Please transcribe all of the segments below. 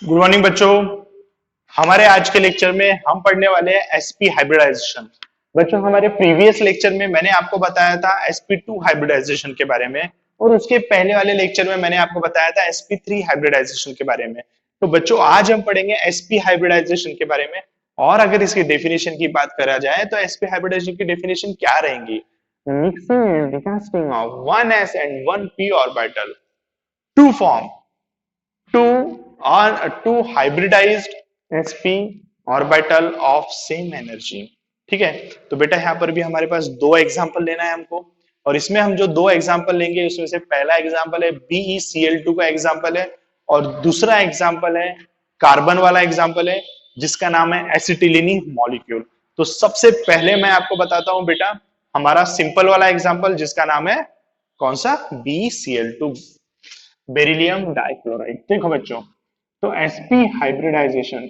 Good morning बच्चों। हमारे आज के लेक्चर में हम पढ़ने वाले हैं एसपी हाइब्रिडाइजेशन। बच्चों, हमारे प्रीवियस लेक्चर में मैंने आपको बताया था sp2 हाइब्रिडाइजेशन के बारे में, और उसके पहले वाले लेक्चर में मैंने आपको बताया था sp3 हाइब्रिडाइजेशन के बारे में। तो बच्चों, आज हम पढ़ेंगे sp हाइब्रिडाइजेशन के बारे में। और अगर इसकी डेफिनेशन की बात करा जाए तो sp हाइब्रिडाइजेशन की डेफिनेशन क्या रहेंगी? Mixing and casting of 1s and 1p orbital to form two hybridized sp orbital of same energy। ठीक है, तो बेटा यहाँ पर भी हमारे पास दो एग्जांपल लेना है हमको, और इसमें हम जो दो एग्जांपल लेंगे उसमें से पहला एग्जांपल है BeCl2 का एग्जांपल है, और दूसरा एग्जांपल है कार्बन वाला एग्जांपल है जिसका नाम है एसिटिलीनी मॉलिक्यूल। तो सबसे पहले मैं आपको बताता हूं बेटा हमारा सिंपल वाला एग्जांपल जिसका नाम है कौन सा? BeCl2, beryllium dichloride. देखो बच्चों, तो sp हाइब्रिडाइजेशन,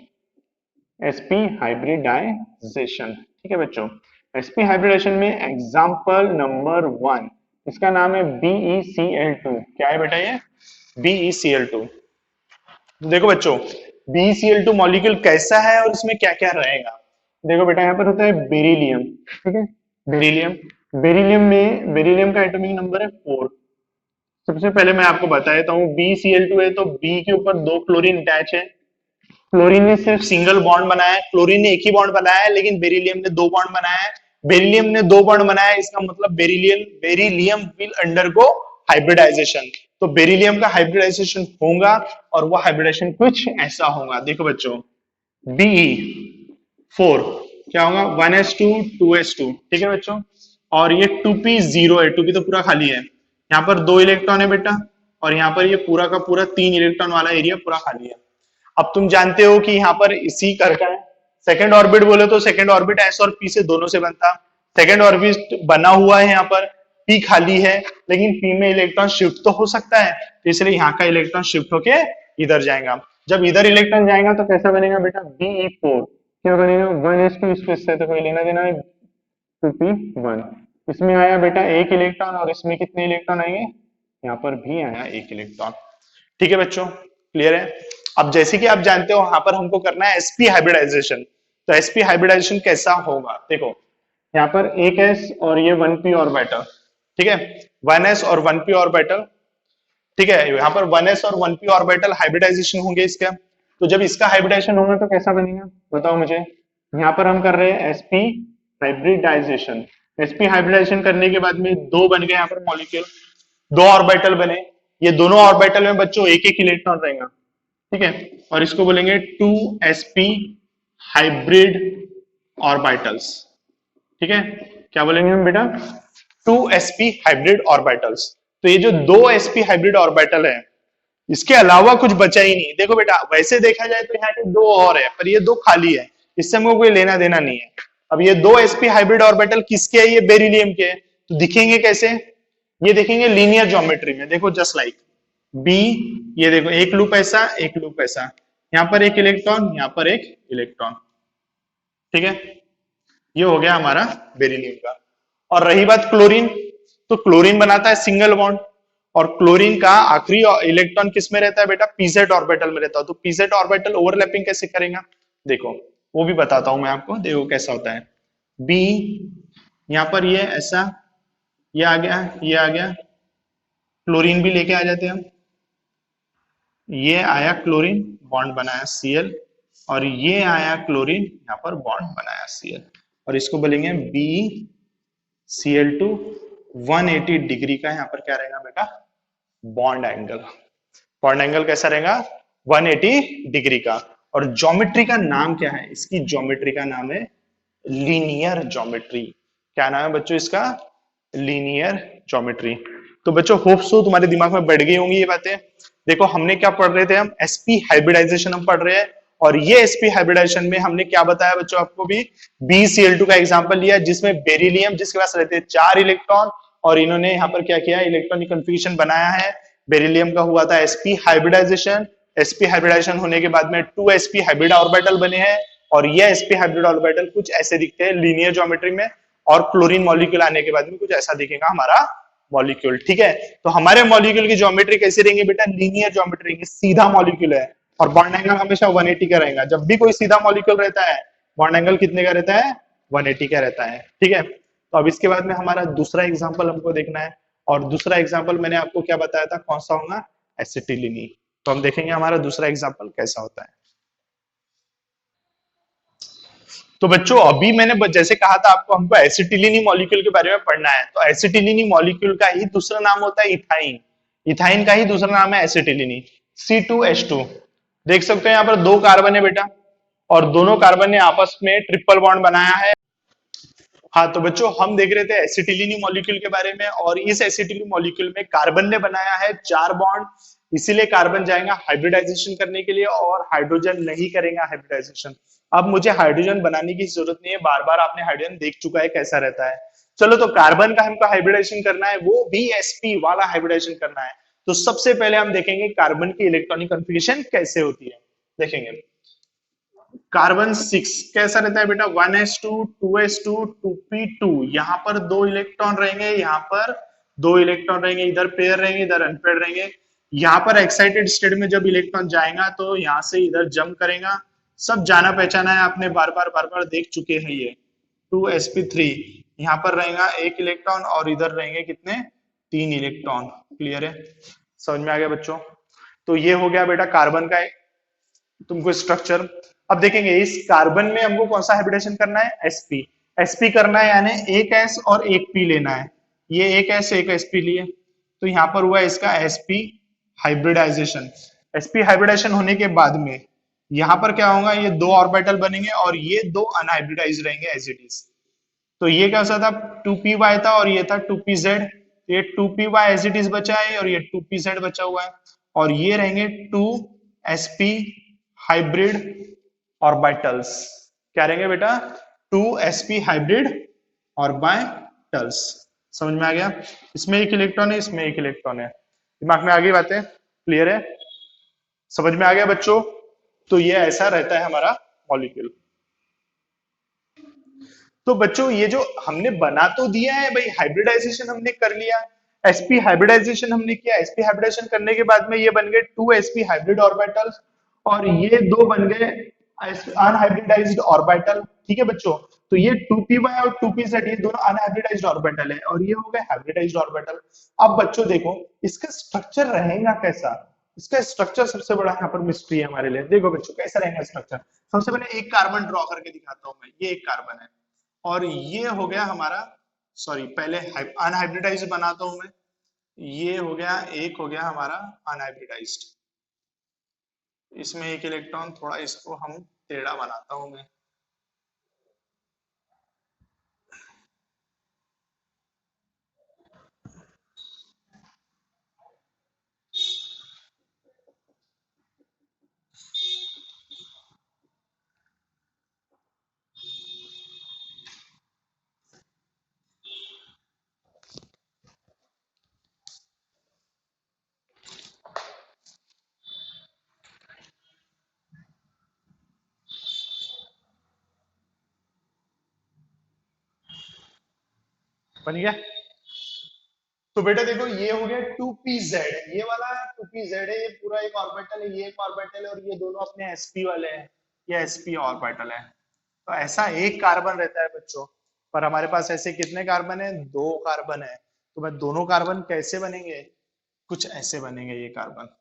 ठीक है बच्चों। sp हाइब्रिडाइजेशन में एग्जांपल नंबर 1, इसका नाम है BeCl2। क्या है बेटा ये? BeCl2। देखो बच्चों, BeCl2 मॉलिक्यूल कैसा है और इसमें क्या क्या रहेगा? देखो बेटा, यहाँ पर होता है बेरिलियम, ठीक है, बेरिलियम। बेरिलियम का एटॉमिक नंबर है 4। सबसे पहले मैं आपको बता देता हूँ, BeCl2 है तो B के ऊपर दो क्लोरीन अटैच है। क्लोरीन ने सिर्फ सिंगल बॉन्ड बनाया है, क्लोरीन ने एक ही बॉन्ड बनाया है, लेकिन बेरिलियम ने दो बॉन्ड बनाया है। बेरिलियम ने दो बॉन्ड बनाया है, इसका मतलब बेरिलियम विल अंडरगो हाइब्रिडाइजेशन। तो बेरिलियम का हाइब्रिडाइजेशन होगा और वो हाइब्रिडाइजेशन कुछ ऐसा होगा। देखो बच्चों, Be4 क्या होगा? 1s2 2s2, ठीक है बच्चों। और ये 2p0 है, 2p तो पूरा खाली है। यहाँ पर दो इलेक्ट्रॉन है बेटा, और यहाँ पर ये पूरा का पूरा 3 इलेक्ट्रॉन वाला एरिया पूरा खाली है। अब तुम जानते हो कि यहाँ पर इसी का है सेकंड ऑर्बिट, बोले तो सेकंड ऑर्बिट s और p से दोनों से बनता। सेकंड ऑर्बिट बना हुआ है, यहाँ पर p खाली है, लेकिन p में इलेक्ट्रॉन शिफ्ट तो हो सकता है, तो इसलिए यहाँ का इलेक्ट्रॉन शिफ्ट होके इधर जाएगा। जब इधर इलेक्ट्रॉन जाएगा तो कैसा बनेगा बेटा? Be4 क्या बनेगा? 1s2 स्पेस से तो कोई लेना देना है, 2p1। इसमें आया बेटा एक इलेक्ट्रॉन, और इसमें कितने इलेक्ट्रॉन आएंगे? यहाँ पर भी आया एक इलेक्ट्रॉन। ठीक है बच्चों, क्लियर है? अब जैसे कि आप जानते हो यहाँ पर हमको करना है sp हाइब्रिडाइजेशन। तो sp हाइब्रिडाइजेशन कैसा होगा? देखो, यहाँ पर एक s और ये 1p ऑर्बिटल, ठीक है, 1s और 1p ऑर्बिटल, ठीक है। यहाँ पर 1s और 1p ऑर्बिटल हाइब्रिडाइजेशन होंगे इसका। तो जब इसका हाइब्रिडाइजेशन होगा तो कैसा बनेगा बताओ मुझे? यहाँ पर हम कर रहे हैं sp हाइब्रिडाइजेशन। sp हाइब्रिडाइजेशन करने के बाद में दो बन गए यहाँ पर मॉलिक्यूल, दो ऑर्बिटल बने। ये दोनों ऑर्बिटल में बच्चों एक एक इलेक्ट्रॉन रहेगा, ठीक है, और इसको बोलेंगे 2sp हाइब्रिड ऑर्बिटल्स। ठीक है, क्या बोलेंगे हम बेटा? 2sp hybrid orbitals. तो ये जो दो sp हाइब्रिड ऑर्बिटल है, इसके अलावा कुछ बचा ही नहीं। देखो बेटा, वैसे देखा जाए तो यहाँ के दो और है, पर ये दो खाली है, इससे हमको कोई लेना देना नहीं है। अब ये दो sp हाइब्रिड ऑर्बिटल किसके है? ये बेरिलियम के। तो दिखेंगे कैसे? ये देखेंगे लीनियर ज्योमेट्री में। देखो, जस्ट लाइक बी, ये देखो एक लूप ऐसा, एक लूप ऐसा, यहाँ पर एक इलेक्ट्रॉन, यहाँ पर एक इलेक्ट्रॉन, ठीक है। ये हो गया हमारा बेरिलियम का। और रही बात क्लोरीन, तो क्लोरीन बनाता है सिंगल बॉन्ड, और क्लोरीन का आखिरी इलेक्ट्रॉन किस में रहता है बेटा? pz ऑर्बिटल में रहता है। तो pz ऑर्बिटल ओवरलैपिंग कैसे करेगा? देखो, वो भी बताता हूं मैं आपको। देखो कैसा होता है। बी, यहाँ पर ये ऐसा, ये आ गया, ये आ गया, क्लोरीन भी लेके आ जाते हैं हम। ये आया क्लोरीन, बॉन्ड बनाया Cl, और ये आया क्लोरीन, यहाँ पर बॉन्ड बनाया Cl, और इसको बोलेंगे BeCl2। 180 डिग्री का यहाँ पर क्या रहेगा बेटा? Bond angle. बॉन्ड एंगल कैसा रहेगा? 180 डिग्री का। और ज्योमेट्री का नाम क्या है? इसकी ज्योमेट्री का नाम है लीनियर ज्योमेट्री। क्या नाम है बच्चों इसका? Linear geometry. तो बच्चों, होप सो तुम्हारे दिमाग में बैठ गई होंगी ये बातें। देखो, हमने क्या पढ़ रहे थे? हम sp हाइब्रिडाइजेशन हम पढ़ रहे हैं, और ये sp हाइब्रिडाइजेशन में हमने क्या बताया बच्चों आपको? भी BeCl2 का एग्जांपल लिया, जिसमें बेरिलियम जिसके पास रहते हैं 4 इलेक्ट्रॉन, और इन्होंने यहाँ पर क्या किया? इलेक्ट्रॉनिक कन्फिगरेशन बनाया है। बेरिलियम का हुआ था sp हाइब्रिडाइजेशन। sp हाइब्रिडाइजेशन होने के बाद में 2sp हाइब्रिड ऑर्बिटल बने हैं, और ये sp हाइब्रिड ऑर्बिटल कुछ ऐसे दिखते हैं लीनियर ज्योमेट्री में, और क्लोरीन मॉलिक्यूल आने के बाद में कुछ ऐसा दिखेगा हमारा मॉलिक्यूल। ठीक है, तो हमारे मॉलिक्यूल की ज्योमेट्री कैसी रहेंगी बेटा? लीनियर ज्योमेट्री, सीधा मॉलिक्यूल है। और बॉन्ड एंगल हमेशा 180 का रहेगा। जब भी कोई सीधा मॉलिक्यूल रहता है, बॉन्ड एंगल कितने का रहता है? 180 का रहता है। ठीक है, तो अब इसके बाद में हमारा दूसरा एग्जाम्पल हमको देखना है। और दूसरा एग्जाम्पल मैंने आपको क्या बताया था, कौन सा होगा? एसिटिलिनी। तो हम देखेंगे हमारा दूसरा एग्जाम्पल कैसा होता है। तो बच्चों अभी मैंने जैसे कहा था आपको, हमको एसिटिलिनी मॉलिक्यूल के बारे में पढ़ना है। तो एसिटिलिनी मॉलिक्यूल का ही दूसरा नाम होता है इथाइन। इथाइन का ही दूसरा नाम है एसिटिलिनी, C2H2। देख सकते हो यहाँ पर दो कार्बन है बेटा, और दोनों कार्बन ने आपस में ट्रिपल बॉन्ड बनाया है। हाँ तो बच्चों हम देख रहे थे एसिटिलिनी मॉलिक्यूल के बारे में, और इस एसिटिलिनी मॉलिक्यूल में कार्बन ने बनाया है 4 बॉन्ड। इसीलिए कार्बन जाएगा हाइब्रिडाइजेशन करने के लिए, और हाइड्रोजन नहीं करेगा हाइब्रिडाइजेशन। अब मुझे हाइड्रोजन बनाने की जरूरत नहीं है, बार बार आपने हाइड्रोजन देख चुका है कैसा रहता है। चलो तो कार्बन का हमको हाइब्रिडाइजेशन करना है, वो भी sp वाला हाइब्रिडाइजेशन करना है। तो सबसे पहले हम देखेंगे कार्बन की इलेक्ट्रॉनिक कॉन्फ़िगरेशन कैसे होती है, देखेंगे। कार्बन 6 कैसा रहता है बेटा? 1s2 2s2 2p2। यहाँ पर 2 इलेक्ट्रॉन रहेंगे, यहाँ पर 2 इलेक्ट्रॉन रहेंगे, इधर पेयर रहेंगे, इधर अनपेयर रहेंगे। यहाँ पर एक्साइटेड स्टेट में जब इलेक्ट्रॉन जाएगा तो यहाँ से इधर जंप करेगा। सब जाना पहचाना है, आपने बार बार देख चुके हैं ये। 2sp3 यहाँ पर रहेगा 1 इलेक्ट्रॉन, और इधर रहेंगे कितने? 3 इलेक्ट्रॉन। क्लियर है? समझ में आ गया बच्चों? तो ये हो गया बेटा कार्बन का तुमको स्ट्रक्चर। अब देखेंगे इस कार्बन में हमको कौन सा हाइब्रिडेशन करना है? sp। sp करना है यानी एक s और एक p लेना है। ये एक s एक sp लिए, तो यहां पर हुआ इसका sp हाइब्रिडाइजेशन। sp हाइब्रिडाइजेशन होने के बाद में यहां पर क्या होगा? ये दो ऑर्बिटल बनेंगे और ये दो अनहाइब्रिडाइज रहेंगे एज इट इज। तो ये कैसा था? 2py था और ये था 2pz। ये 2py एज इट इज बचा है और ये 2pz बचा हुआ है, और ये रहेंगे 2sp हाइब्रिड ऑर्बिटल्स। क्या रहेंगे बेटा? 2sp hybrid orbitals. समझ में आ गया? इसमें एक इलेक्ट्रॉन है, इसमें एक इलेक्ट्रॉन है। दिमाग में आ गई बातें? क्लियर है? समझ में आ गया बच्चों? तो ये ऐसा रहता है हमारा मॉलिक्यूल। तो बच्चों ये जो हमने बना तो दिया है भाई, हाइब्रिडाइजेशन हमने कर लिया, sp हाइब्रिडाइजेशन हमने किया। sp हाइब्रिडाइजेशन करने के बाद में ये बन गए 2sp हाइब्रिड ऑर्बिटल्स, और ये दो बन गए अनहाइब्रिडाइज्ड ऑर्बिटल। ठीक है बच्चों? तो ये 2py और 2pz ये दोनों अनहाइब्रिडाइज्ड ऑर्बिटल है, और ये हो गए हाइब्रिडाइज्ड ऑर्बिटल। अब बच्चों देखो इसका स्ट्रक्चर रहेगा कैसा? इसका स्ट्रक्चर सबसे बड़ा यहाँ पर मिस्ट्री है हमारे लिए। देखो बच्चों कैसा रहेगा स्ट्रक्चर। सबसे पहले एक कार्बन ड्रॉ करके दिखाता हूं मैं। ये एक कार्बन है, और ये हो गया हमारा, सॉरी पहले अनहाइब्रिडाइज्ड बनाता हूं मैं। ये हो गया, एक हो गया हमारा अनहाइब्रिडाइज्ड। इसमें एक इलेक्ट्रॉन, थोड़ा इसको हम टेढ़ा बनाता हूं मैं। बन गया? तो बेटा देखो ये हो गया 2pz, ये वाला 2pz है, ये पूरा एक ऑर्बिटल है, ये एक ऑर्बिटल है, और ये दोनों अपने sp वाले हैं। ये sp ऑर्बिटल है। तो ऐसा एक कार्बन रहता है बच्चों, पर हमारे पास ऐसे कितने कार्बन है? 2 कार्बन है। तो मैं दोनों कार्बन कैसे बनेंगे? कुछ ऐसे बनेंगे ये कार्बन।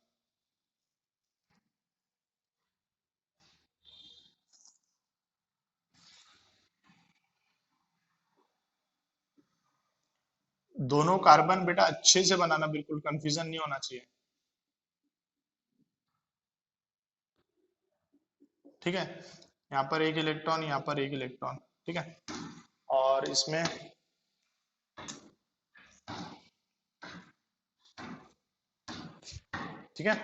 दोनों कार्बन बेटा अच्छे से बनाना, बिल्कुल कंफ्यूजन नहीं होना चाहिए। ठीक है, यहाँ पर एक इलेक्ट्रॉन, यहाँ पर एक इलेक्ट्रॉन। ठीक है, और इसमें ठीक है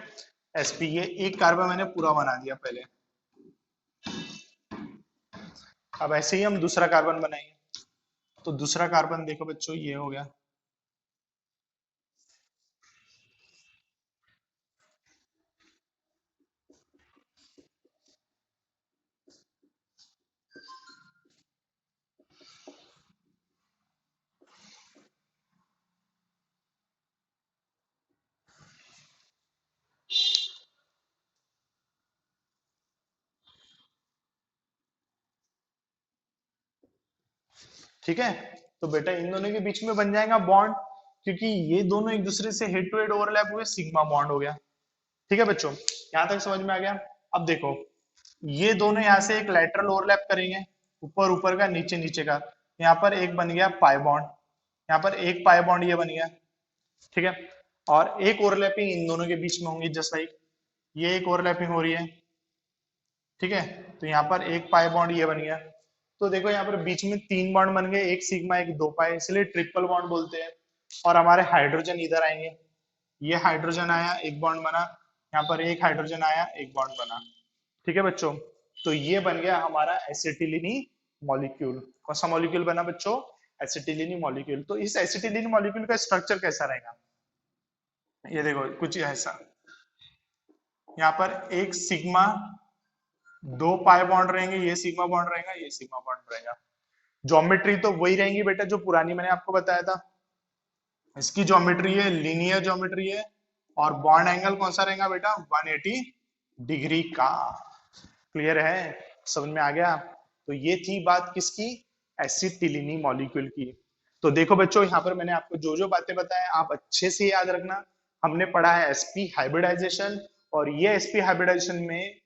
sp, ये एक कार्बन मैंने पूरा बना दिया पहले। अब ऐसे ही हम दूसरा कार्बन बनाएंगे। तो दूसरा कार्बन देखो बच्चों, ये हो गया। ठीक है। तो बेटा इन दोनों के बीच में बन जाएगा बॉन्ड, क्योंकि ये दोनों एक दूसरे से हेड टू हेड ओवरलैप हुए, सिग्मा बॉन्ड हो गया। ठीक है बच्चों, यहां तक समझ में आ गया। अब देखो, ये दोनों यहाँ से एक लैटरल ओवरलैप करेंगे, ऊपर ऊपर का, नीचे नीचे का। यहाँ पर एक बन गया पाई बॉन्ड, यहाँ पर एक पाई बॉन्ड ये बन गया। ठीक है, और एक ओवरलैपिंग इन दोनों के बीच में होंगी, जस्ट लाइक ये एक ओवरलैपिंग हो रही है। ठीक है, तो यहाँ पर एक पाई बॉन्ड ये बन गया। तो देखो यहाँ पर बीच में तीन बॉन्ड बन गए, एक सिग्मा एक दो पाई, इसलिए ट्रिपल बॉन्ड बोलते हैं। और हमारे हाइड्रोजन इधर आएंगे, ये हाइड्रोजन आया, एक बॉन्ड बना, यहाँ पर एक हाइड्रोजन आया, एक बॉन्ड बना। ठीक है बच्चों, तो ये बन गया हमारा एसिटिलिनी मॉलिक्यूल। कौन सा मॉलिक्यूल बना बच्चों? एसिटिलिनी मॉलिक्यूल। तो इस एसिटिलिनी मॉलिक्यूल का स्ट्रक्चर कैसा रहेगा? ये देखो कुछ ऐसा, यहाँ पर एक सिग्मा, दो पाई बॉन्ड रहेंगे, ये सिग्मा बॉन्ड रहेगा, ये सिग्मा बॉन्ड रहेगा। ज्योमेट्री तो वही रहेंगी बेटा जो पुरानी मैंने आपको बताया था। इसकी ज्योमेट्री है लीनियर ज्योमेट्री है, और बॉन्ड एंगल कौन सा रहेगा बेटा? 180 डिग्री का। क्लियर है, समझ में आ गया? तो ये थी बात किसकी? एसिटिलिनी मॉलिक्यूल की। तो देखो बच्चों, यहाँ पर मैंने आपको जो जो बातें बताया आप अच्छे से याद रखना। हमने पढ़ा है एसपी हाइब्रिडाइजेशन, और ये एसपी हाइब्रिडाइजेशन में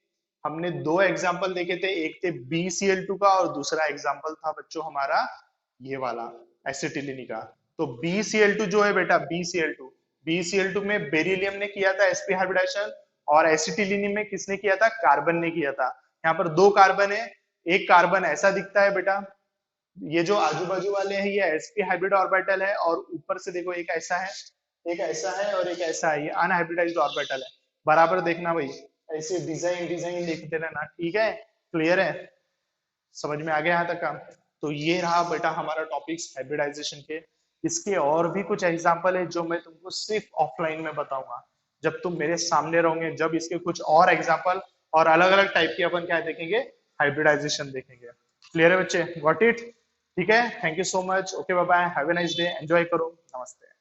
हमने दो एग्जाम्पल देखे थे, एक थे BCl2 का और दूसरा एग्जाम्पल था बच्चों हमारा ये वाला एसिटिलिनी का। तो BCl2 जो है बेटा, BCl2 में बेरिलियम ने किया था एसपी हाइब्रिडाइजेशन, और एसिटिलिनी में किसने किया था? कार्बन ने किया था। यहाँ पर दो कार्बन है, एक कार्बन ऐसा दिखता है बेटा, ये जो आजू बाजू वाले हैं ये sp हाइब्रिड ऑर्बिटल है, और ऊपर से देखो एक ऐसा है, एक ऐसा है, और एक ऐसा है, ये अनहाइब्रिडाइज्ड ऑर्बिटल है। बराबर देखना भाई, ऐसे डिजाइन डिजाइन देखते रहना। ठीक है, क्लियर है, समझ में आ गया यहाँ तक का? तो ये रहा बेटा हमारा टॉपिक्स हाइब्रिडाइजेशन के। इसके और भी कुछ एग्जाम्पल है जो मैं तुमको सिर्फ ऑफलाइन में बताऊंगा, जब तुम मेरे सामने रहोगे, जब इसके कुछ और एग्जाम्पल और अलग अलग टाइप के अपन क्या देखेंगे? हाइब्रिडाइजेशन देखेंगे। क्लियर है बच्चे? Got it? ठीक है, thank you so much, okay bye bye, have a nice day, enjoy करो, नमस्ते।